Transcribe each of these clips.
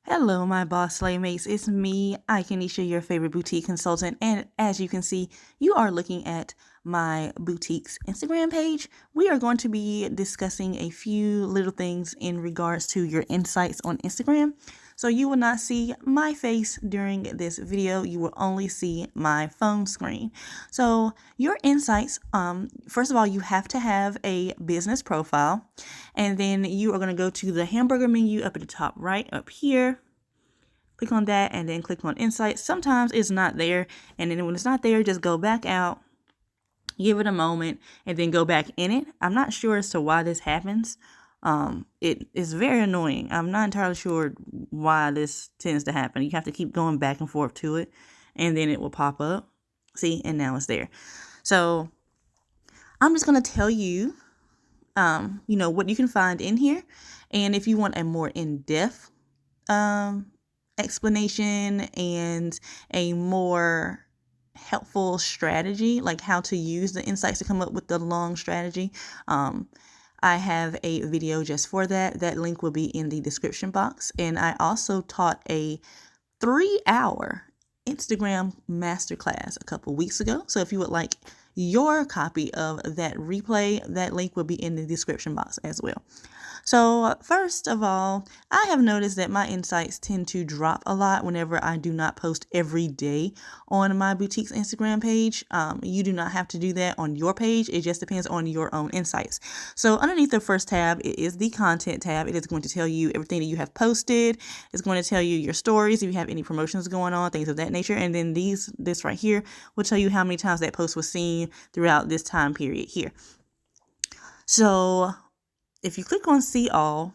Hello, my boss slay mates. It's me, Ikenisha, your favorite boutique consultant. And as you can see, you are looking at my boutique's Instagram page. We are going to be discussing a few little things in regards to your insights on Instagram. So you will not see my face during this video. You will only see my phone screen. So your insights, first of all, you have to have a business profile. And then you are going to go to the hamburger menu up at the top right up here. Click on that and then click on insights. Sometimes it's not there. And then when it's not there, just go back out, give it a moment, and then go back in it. I'm not sure as to why this happens. It is very annoying. I'm not entirely sure why this tends to happen. You have to keep going back and forth to it, and then it will pop up. See, and now it's there. So I'm just going to tell you, what you can find in here. And if you want a more in-depth explanation and a more helpful strategy, like how to use the insights to come up with the long strategy, I have a video just for that. That link will be in the description box. And I also taught a 3-hour Instagram masterclass a couple weeks ago. So if you would like your copy of that replay, that link will be in the description box as well. So first of all, I have noticed that my insights tend to drop a lot whenever I do not post every day on my boutique's Instagram page. You do not have to do that on your page. It just depends on your own insights. So underneath the first tab, it is the content tab. It is going to tell you everything that you have posted. It's going to tell you your stories, if you have any promotions going on, things of that nature. And then this right here will tell you how many times that post was seen throughout this time period here. So if you click on see all,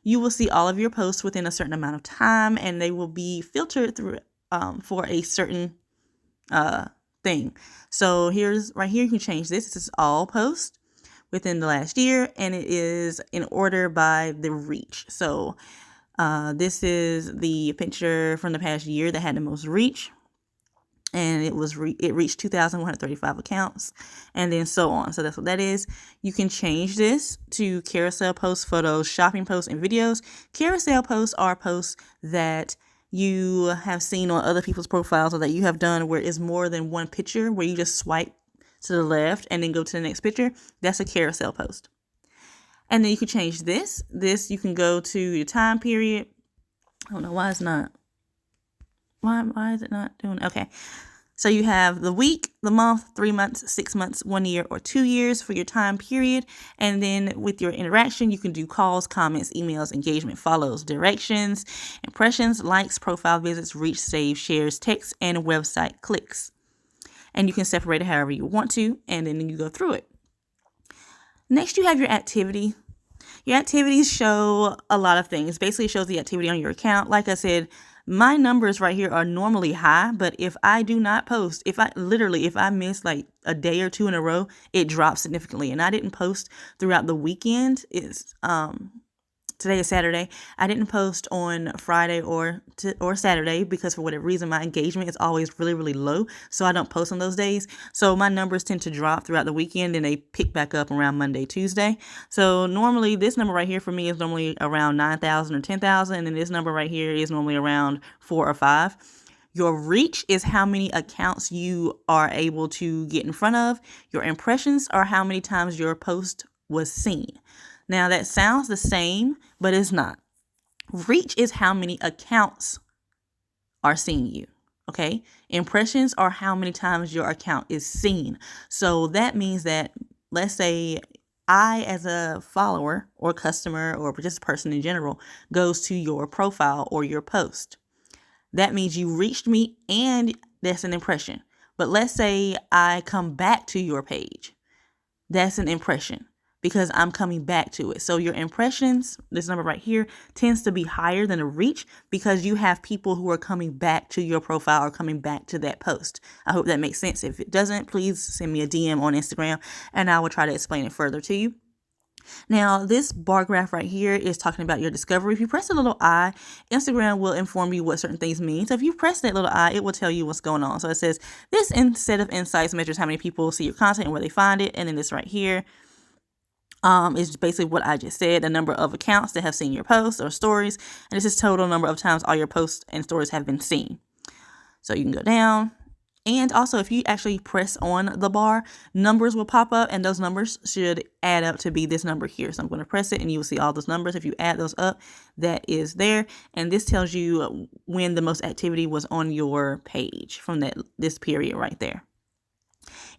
you will see all of your posts within a certain amount of time, and they will be filtered through for a certain thing. So right here, you can change this. This is all posts within the last year, and it is in order by the reach. So this is the picture from the past year that had the most reach. And it reached 2,135 accounts, and then so on. So that's what that is. You can change this to carousel posts, photos, shopping posts, and videos. Carousel posts are posts that you have seen on other people's profiles or that you have done where it's more than one picture, where you just swipe to the left and then go to the next picture. That's a carousel post. And then you can change this. You can go to your time period. I don't know why it's not. Why is it not doing? Okay. So you have the week, the month, 3 months, 6 months, 1 year, or 2 years for your time period. And then with your interaction, you can do calls, comments, emails, engagement, follows, directions, impressions, likes, profile visits, reach, save, shares, text, and website clicks. And you can separate it however you want to, and then you go through it. Next, you have your activity. Your activities show a lot of things. Basically, it shows the activity on your account. Like I said, my numbers right here are normally high, but if I do not post, if I miss like a day or two in a row, it drops significantly. And I didn't post throughout the weekend. Today is Saturday. I didn't post on Friday or Saturday because for whatever reason, my engagement is always really, really low. So I don't post on those days. So my numbers tend to drop throughout the weekend and they pick back up around Monday, Tuesday. So normally this number right here for me is normally around 9,000 or 10,000. And this number right here is normally around 4 or 5. Your reach is how many accounts you are able to get in front of. Your impressions are how many times your post was seen. Now that sounds the same, but it's not. Reach is how many accounts are seeing you. Okay. Impressions are how many times your account is seen. So that means that, let's say I, as a follower or customer or just a person in general, goes to your profile or your post. That means you reached me and that's an impression. But let's say I come back to your page. That's an impression because I'm coming back to it. So your impressions, this number right here, tends to be higher than a reach because you have people who are coming back to your profile or coming back to that post. I hope that makes sense. If it doesn't, please send me a DM on Instagram and I will try to explain it further to you. Now, this bar graph right here is talking about your discovery. If you press the little I, Instagram will inform you what certain things mean. So if you press that little I, it will tell you what's going on. So it says this set of insights measures how many people see your content and where they find it. And then this right here Is basically what I just said, the number of accounts that have seen your posts or stories, and this is total number of times all your posts and stories have been seen. So you can go down. And also, if you actually press on the bar, numbers will pop up, and those numbers should add up to be this number here. So I'm going to press it, and you will see all those numbers. If you add those up, that is there. And this tells you when the most activity was on your page from this period right there.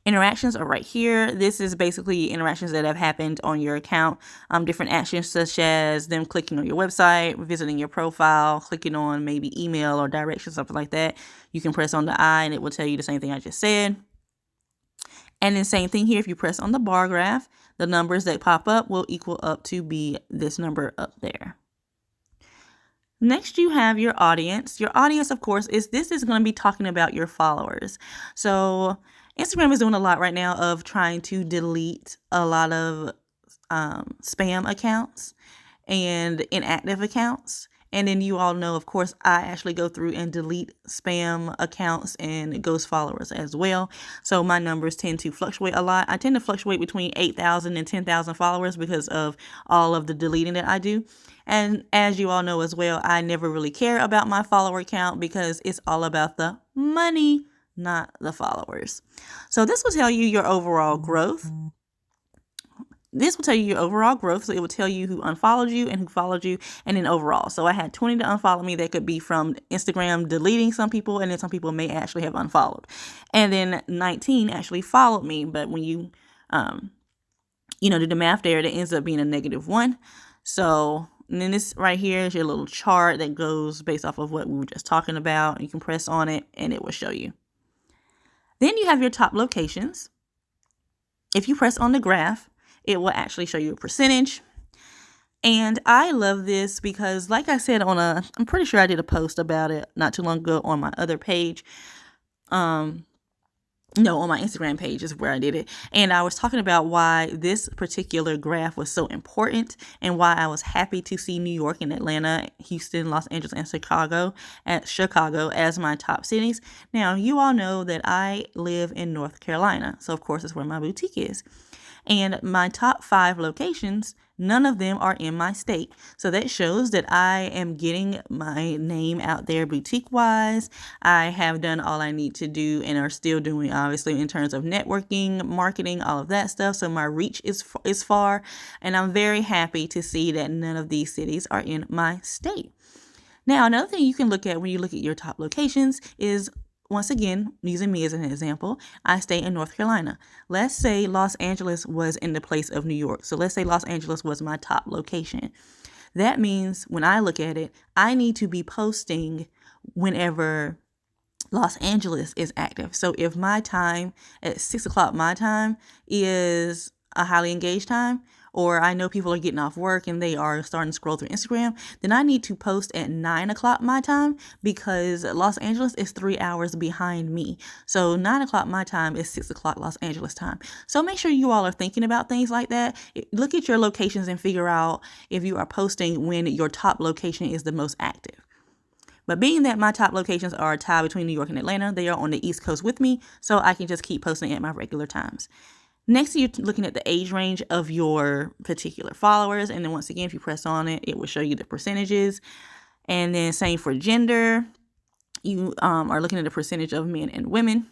Interactions are right here. This is basically interactions that have happened on your account. Different actions such as them clicking on your website, visiting your profile, clicking on maybe email or directions, something like that. You can press on the eye and it will tell you the same thing I just said. And then same thing here, if you press on the bar graph, the numbers that pop up will equal up to be this number up there. Next, you have your audience. Your audience, of course, is going to be talking about your followers. So Instagram is doing a lot right now of trying to delete a lot of spam accounts and inactive accounts. And then you all know, of course, I actually go through and delete spam accounts and ghost followers as well. So my numbers tend to fluctuate a lot. I tend to fluctuate between 8,000 and 10,000 followers because of all of the deleting that I do. And as you all know as well, I never really care about my follower count because it's all about the money, not the followers. So this will tell you your overall growth. So it will tell you who unfollowed you and who followed you, and then overall. So I had 20 to unfollow me. That could be from Instagram deleting some people, and then some people may actually have unfollowed. And then 19 actually followed me, but when you, do the math there, that ends up being a -1. So, and then this right here is your little chart that goes based off of what we were just talking about. You can press on it, and it will show you. Then you have your top locations. If you press on the graph, it will actually show you a percentage. And I love this because, like I said, I'm pretty sure I did a post about it not too long ago on my other page. On my Instagram page is where I did it. And I was talking about why this particular graph was so important and why I was happy to see New York and Atlanta, Houston, Los Angeles, and Chicago as my top cities. Now, you all know that I live in North Carolina. So, of course, it's where my boutique is. And my top 5 locations, none of them are in my state. So that shows that I am getting my name out there boutique-wise. I have done all I need to do and are still doing, obviously, in terms of networking, marketing, all of that stuff. So my reach is far. And I'm very happy to see that none of these cities are in my state. Now, another thing you can look at when you look at your top locations is, once again, using me as an example, I stay in North Carolina. Let's say Los Angeles was in the place of New York. So let's say Los Angeles was my top location. That means when I look at it, I need to be posting whenever Los Angeles is active. So if my time at 6 o'clock my time is a highly engaged time, or I know people are getting off work and they are starting to scroll through Instagram, then I need to post at 9 o'clock my time because Los Angeles is 3 hours behind me. So 9 o'clock my time is 6 o'clock Los Angeles time. So make sure you all are thinking about things like that. Look at your locations and figure out if you are posting when your top location is the most active. But being that my top locations are tied between New York and Atlanta, they are on the East Coast with me, so I can just keep posting at my regular times. Next, you're looking at the age range of your particular followers. And then once again, if you press on it, it will show you the percentages. And then same for gender. You are looking at the percentage of men and women.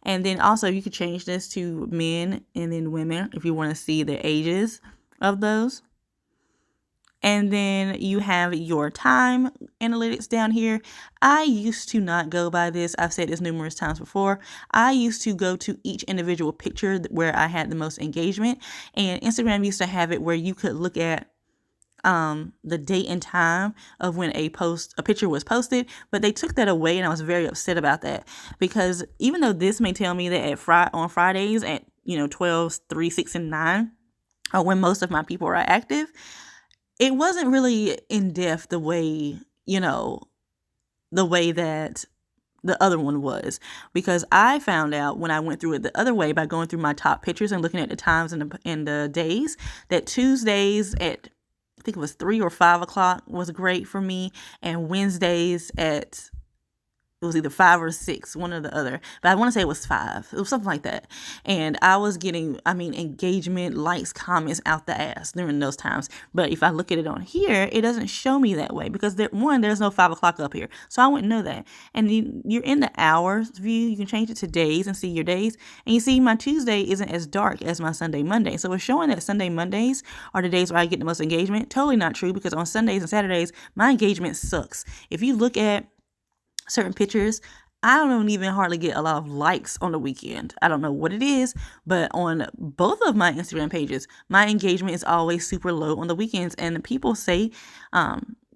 And then also you could change this to men and then women if you want to see the ages of those. And then you have your time analytics down here. I used to not go by this. I've said this numerous times before. I used to go to each individual picture where I had the most engagement. And Instagram used to have it where you could look at the date and time of when a picture was posted, but they took that away, and I was very upset about that because even though this may tell me that on Fridays at 12, 3, 6, and 9 are when most of my people are active, it wasn't really in depth the way that the other one was, because I found out when I went through it the other way by going through my top pictures and looking at the times and the days, that Tuesdays at, I think it was 3 or 5 o'clock was great for me, and Wednesdays at it was either 5 or 6, one or the other, but I want to say it was 5. It was something like that. And I was getting, engagement, likes, comments out the ass during those times. But if I look at it on here, it doesn't show me that way because there's no 5 o'clock up here. So I wouldn't know that. And you're in the hours view. You can change it to days and see your days. And you see my Tuesday isn't as dark as my Sunday, Monday. So it's showing that Sunday, Mondays are the days where I get the most engagement. Totally not true, because on Sundays and Saturdays, my engagement sucks. If you look at certain pictures, I don't even hardly get a lot of likes on the weekend. I don't know what it is, but on both of my Instagram pages, my engagement is always super low on the weekends. And people say,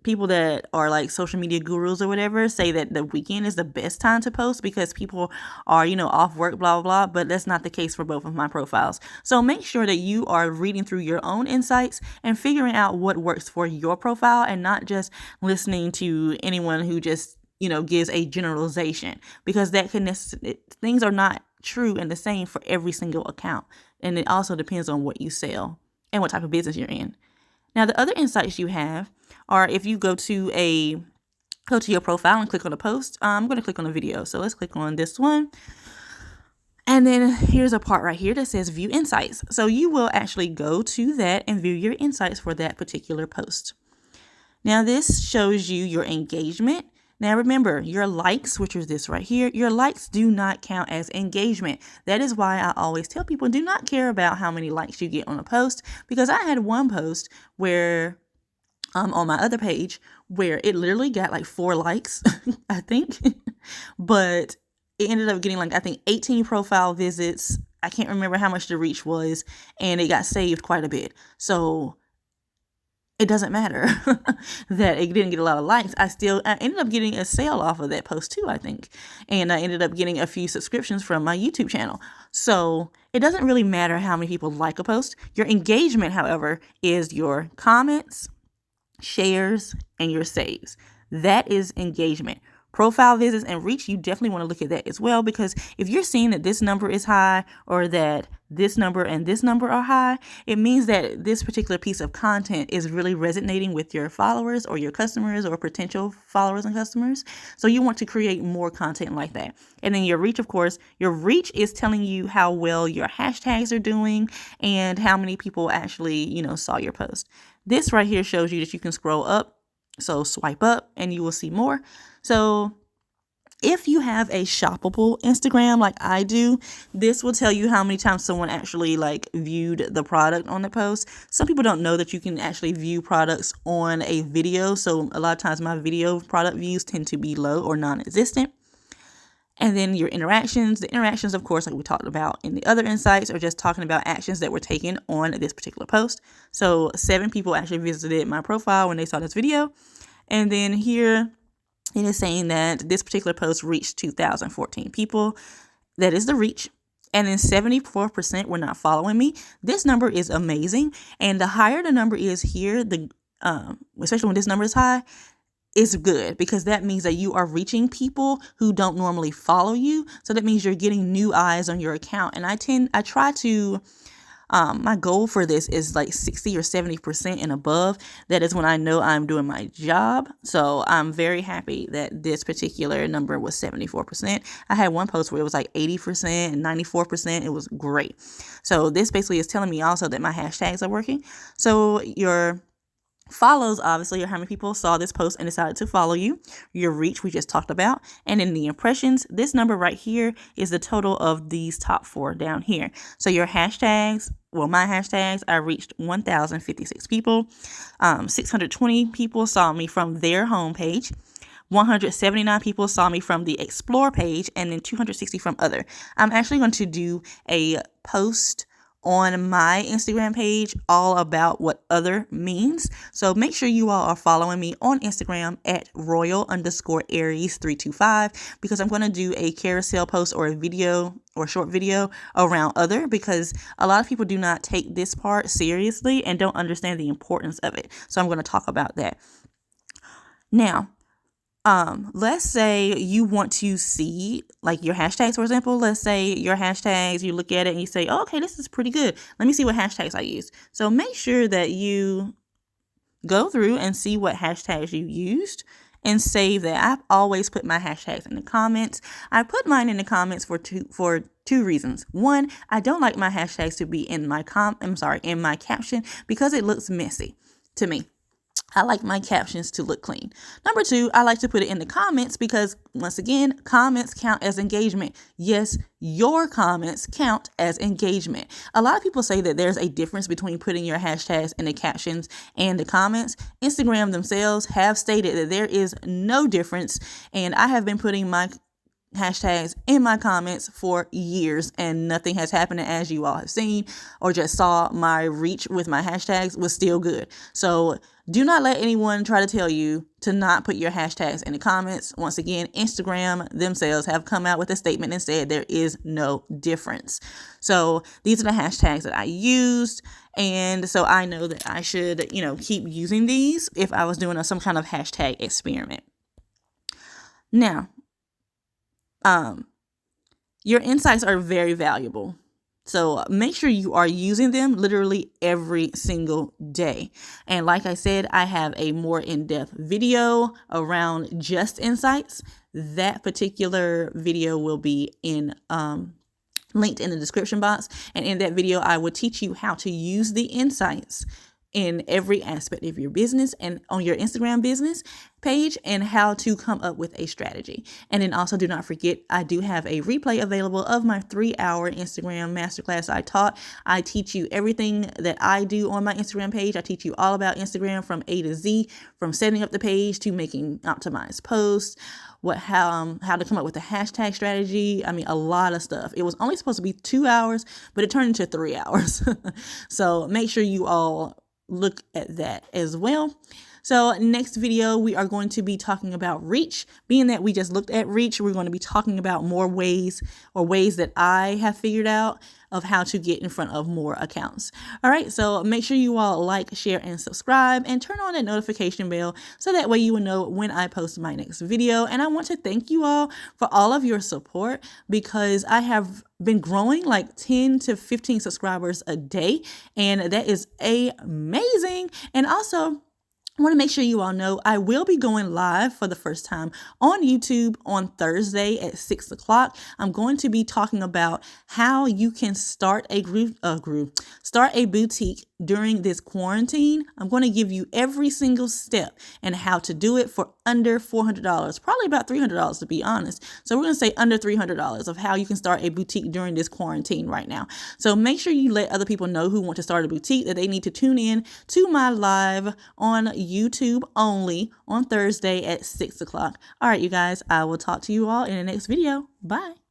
people that are like social media gurus or whatever, say that the weekend is the best time to post because people are, off work, blah, blah, blah. But that's not the case for both of my profiles. So make sure that you are reading through your own insights and figuring out what works for your profile, and not just listening to anyone who just gives a generalization, because things are not true and the same for every single account. And it also depends on what you sell and what type of business you're in. Now, the other insights you have are if you go to your profile and click on a post. I'm going to click on a video. So let's click on this one. And then here's a part right here that says view insights. So you will actually go to that and view your insights for that particular post. Now, this shows you your engagement. Now, remember, your likes, which is this right here, your likes do not count as engagement. That is why I always tell people, do not care about how many likes you get on a post, because I had one post where, on my other page, where it literally got like 4 likes, I think, but it ended up getting 18 profile visits. I can't remember how much the reach was, and it got saved quite a bit. So it doesn't matter that it didn't get a lot of likes. I ended up getting a sale off of that post too, I think. And I ended up getting a few subscriptions from my YouTube channel. So it doesn't really matter how many people like a post. Your engagement, however, is your comments, shares, and your saves. That is engagement. Profile visits and reach, you definitely want to look at that as well, because if you're seeing that this number is high, or that this number and this number are high, it means that this particular piece of content is really resonating with your followers or your customers or potential followers and customers. So you want to create more content like that. And then your reach, of course, your reach is telling you how well your hashtags are doing and how many people actually, saw your post. This right here shows you that you can scroll up. So swipe up and you will see more. So if you have a shoppable Instagram like I do, this will tell you how many times someone actually viewed the product on the post. Some people don't know that you can actually view products on a video. So a lot of times my video product views tend to be low or non-existent. And then your interactions. The interactions, of course, like we talked about in the other insights, are just talking about actions that were taken on this particular post. So 7 people actually visited my profile when they saw this video. And then here it is saying that this particular post reached 2,014 people. That is the reach. And then 74% were not following me. This number is amazing. And the higher the number is here, especially when this number is high, is good, because that means that you are reaching people who don't normally follow you. So that means you're getting new eyes on your account. And I try to, my goal for this is 60 or 70% and above. That is when I know I'm doing my job. So I'm very happy that this particular number was 74%. I had one post where it was 80% and 94%. It was great. So this basically is telling me also that my hashtags are working. So your follows, obviously, or how many people saw this post and decided to follow you. Your reach, we just talked about. And in the impressions, this number right here is the total of these top 4 down here. So your hashtags, my hashtags, I reached 1,056 people. 620 people saw me from their homepage. 179 people saw me from the Explore page, and then 260 from other. I'm actually going to do a post on my Instagram page all about what other means. So make sure you all are following me on Instagram at royal_aries325, because I'm going to do a carousel post or a video or short video around other, because a lot of people do not take this part seriously and don't understand the importance of it. So I'm going to talk about that. Now, let's say you want to see your hashtags, for example. Let's say your hashtags, you look at it and you say, oh, okay, this is pretty good. Let me see what hashtags I use. So make sure that you go through and see what hashtags you used and save that. I've always put my hashtags in the comments. I put mine in the comments for two reasons. One, I don't like my hashtags to be in my in my caption because it looks messy to me. I like my captions to look clean. Number two, I like to put it in the comments because, once again, comments count as engagement. Yes, your comments count as engagement. A lot of people say that there's a difference between putting your hashtags in the captions and the comments. Instagram themselves have stated that there is no difference, and I have been putting my hashtags in my comments for years and nothing has happened. And as you all have seen or just saw, my reach with my hashtags was still good. So do not let anyone try to tell you to not put your hashtags in the comments. Once again, Instagram themselves have come out with a statement and said there is no difference. So these are the hashtags that I used. And so I know that I should, keep using these if I was doing some kind of hashtag experiment. Now, your insights are very valuable. So make sure you are using them literally every single day. And like I said, I have a more in-depth video around just insights. That particular video will be linked in the description box. And in that video, I will teach you how to use the insights in every aspect of your business and on your Instagram business page and how to come up with a strategy. And then also do not forget, I do have a replay available of my 3-hour Instagram masterclass I taught. I teach you everything that I do on my Instagram page. I teach you all about Instagram from A to Z, from setting up the page to making optimized posts, how to come up with a hashtag strategy. I mean, a lot of stuff. It was only supposed to be 2 hours, but it turned into 3 hours. So make sure you all look at that as well. So next video, we are going to be talking about reach. Being that we just looked at reach, we're going to be talking about more ways that I have figured out of how to get in front of more accounts. All right, so make sure you all like, share, and subscribe, and turn on that notification bell so that way you will know when I post my next video. And I want to thank you all for all of your support because I have been growing like 10 to 15 subscribers a day, and that is amazing. And also, I want to make sure you all know I will be going live for the first time on YouTube on Thursday at 6 o'clock. I'm going to be talking about how you can start a boutique during this quarantine. I'm going to give you every single step and how to do it for under $400, probably about $300 to be honest. So we're going to say under $300 of how you can start a boutique during this quarantine right now. So make sure you let other people know who want to start a boutique that they need to tune in to my live on YouTube only on Thursday at 6 o'clock. All right, you guys, I will talk to you all in the next video. Bye.